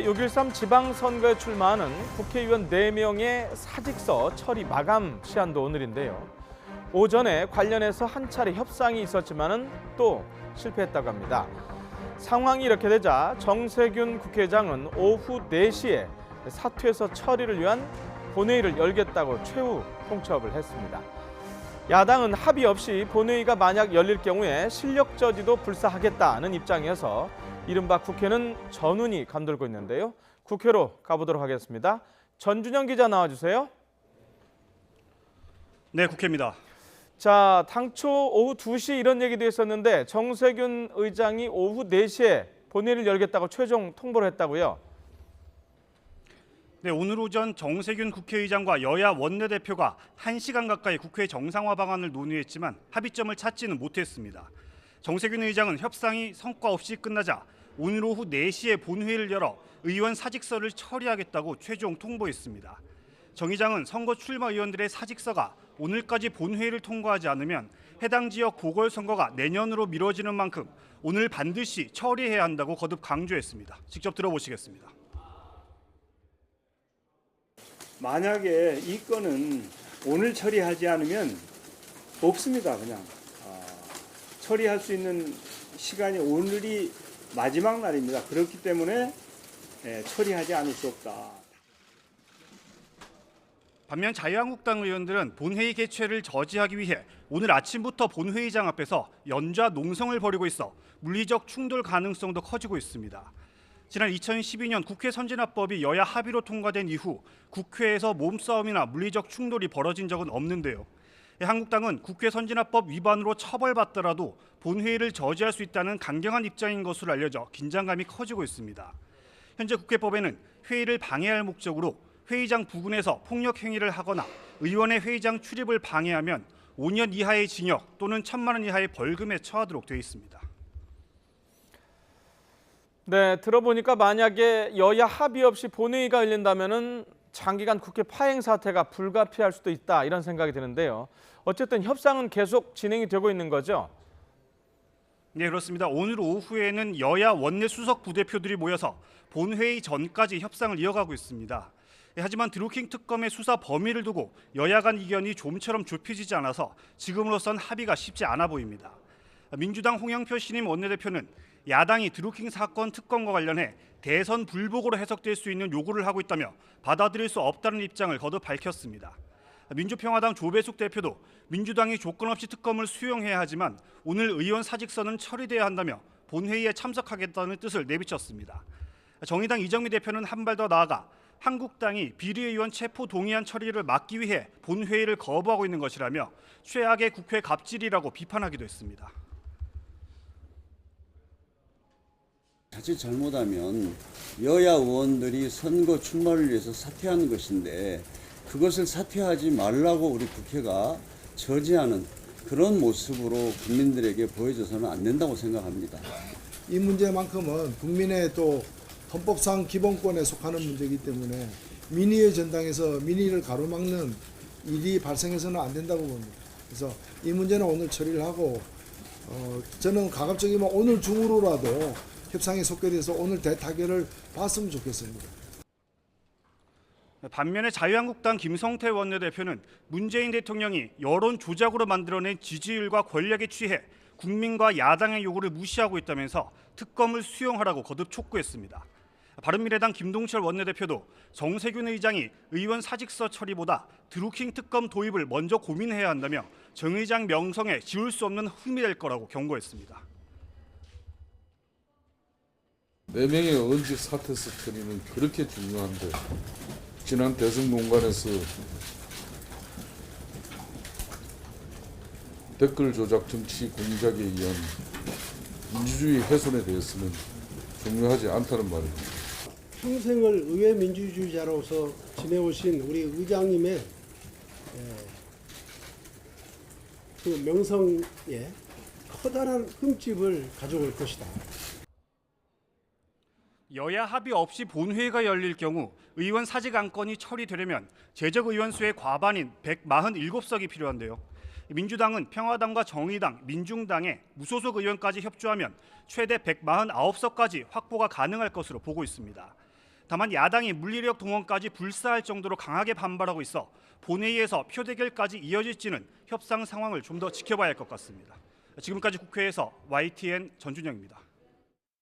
제6.13 지방선거에 출마하는 국회의원 4명의 사직서 처리 마감 시한도 오늘인데요. 오전에 관련해서 한 차례 협상이 있었지만은 또 실패했다고 합니다. 상황이 이렇게 되자 정세균 국회의장은 오후 4시에 사퇴서 처리를 위한 본회의를 열겠다고 최후 통첩을 했습니다. 야당은 합의 없이 본회의가 만약 열릴 경우에 실력 저지도 불사하겠다는 입장이어서 이른바 국회는 전운이 감돌고 있는데요. 국회로 가보도록 하겠습니다. 전준영 기자 나와주세요. 네, 국회입니다. 자, 당초 오후 2시 이런 얘기도 있었는데 정세균 의장이 오후 4시에 본회의를 열겠다고 최종 통보를 했다고요? 네, 오늘 오전 정세균 국회의장과 여야 원내대표가 1시간 가까이 국회 정상화 방안을 논의했지만 합의점을 찾지는 못했습니다. 정세균 의장은 협상이 성과 없이 끝나자 오늘 오후 4시에 본회의를 열어 의원 사직서를 처리하겠다고 최종 통보했습니다. 정 의장은 선거 출마 의원들의 사직서가 오늘까지 본회의를 통과하지 않으면 해당 지역 보궐선거가 내년으로 미뤄지는 만큼 오늘 반드시 처리해야 한다고 거듭 강조했습니다. 직접 들어보시겠습니다. 만약에 이 건은 오늘 처리하지 않으면 없습니다. 그냥 처리할 수 있는 시간이 오늘이 마지막 날입니다. 그렇기 때문에 처리하지 않을 수 없다. 반면 자유한국당 의원들은 본회의 개최를 저지하기 위해 오늘 아침부터 본회의장 앞에서 연좌 농성을 벌이고 있어 물리적 충돌 가능성도 커지고 있습니다. 지난 2012년 국회 선진화법이 여야 합의로 통과된 이후 국회에서 몸싸움이나 물리적 충돌이 벌어진 적은 없는데요. 한국당은 국회 선진화법 위반으로 처벌받더라도 본회의를 저지할 수 있다는 강경한 입장인 것으로 알려져 긴장감이 커지고 있습니다. 현재 국회법에는 회의를 방해할 목적으로 회의장 부근에서 폭력 행위를 하거나 의원의 회의장 출입을 방해하면 5년 이하의 징역 또는 1,000만 원 이하의 벌금에 처하도록 되어 있습니다. 네, 들어보니까 만약에 여야 합의 없이 본회의가 열린다면은 장기간 국회 파행 사태가 불가피할 수도 있다 이런 생각이 드는데요. 어쨌든 협상은 계속 진행이 되고 있는 거죠? 네, 그렇습니다. 오늘 오후에는 여야 원내 수석 부대표들이 모여서 본회의 전까지 협상을 이어가고 있습니다. 하지만 드루킹 특검의 수사 범위를 두고 여야 간 이견이 좀처럼 좁혀지지 않아서 지금으로선 합의가 쉽지 않아 보입니다. 민주당 홍영표 신임 원내대표는 야당이 드루킹 사건 특검과 관련해 대선 불복으로 해석될 수 있는 요구를 하고 있다며 받아들일 수 없다는 입장을 거듭 밝혔습니다. 민주평화당 조배숙 대표도 민주당이 조건 없이 특검을 수용해야 하지만 오늘 의원 사직서는 처리돼야 한다며 본회의에 참석하겠다는 뜻을 내비쳤습니다. 정의당 이정미 대표는 한 발 더 나아가 한국당이 비리의원 체포 동의안 처리를 막기 위해 본회의를 거부하고 있는 것이라며 최악의 국회 갑질이라고 비판하기도 했습니다. 자칫 잘못하면 여야 의원들이 선거 출마를 위해서 사퇴하는 것인데 그것을 사퇴하지 말라고 우리 국회가 저지하는 그런 모습으로 국민들에게 보여줘서는 안 된다고 생각합니다. 이 문제만큼은 국민의 또 헌법상 기본권에 속하는 문제이기 때문에 민의의 전당에서 민의를 가로막는 일이 발생해서는 안 된다고 봅니다. 그래서 이 문제는 오늘 처리를 하고 저는 가급적이면 오늘 중으로라도 협상에 속게돼서 오늘 대타결을 봤으면 좋겠습니다. 반면에 자유한국당 김성태 원내대표는 문재인 대통령이 여론 조작으로 만들어낸 지지율과 권력에 취해 국민과 야당의 요구를 무시하고 있다면서 특검을 수용하라고 거듭 촉구했습니다. 바른미래당 김동철 원내대표도 정세균 의장이 의원 사직서 처리보다 드루킹 특검 도입을 먼저 고민해야 한다며 정 의장 명성에 지울 수 없는 흠이 될 거라고 경고했습니다. 4명의 의원직 사퇴서 처리는 그렇게 중요한데 지난 대선 공간에서 댓글 조작 정치 공작에 의한 민주주의 훼손에 대해서는 중요하지 않다는 말입니다. 평생을 의회 민주주의자로서 지내오신 우리 의장님의 그 명성에 커다란 흠집을 가져올 것이다. 여야 합의 없이 본회의가 열릴 경우 의원 사직 안건이 처리되려면 제적 의원 수의 과반인 147석이 필요한데요. 민주당은 평화당과 정의당, 민중당에 무소속 의원까지 협조하면 최대 149석까지 확보가 가능할 것으로 보고 있습니다. 다만 야당이 물리력 동원까지 불사할 정도로 강하게 반발하고 있어 본회의에서 표대결까지 이어질지는 협상 상황을 좀 더 지켜봐야 할 것 같습니다. 지금까지 국회에서 YTN 전준영입니다.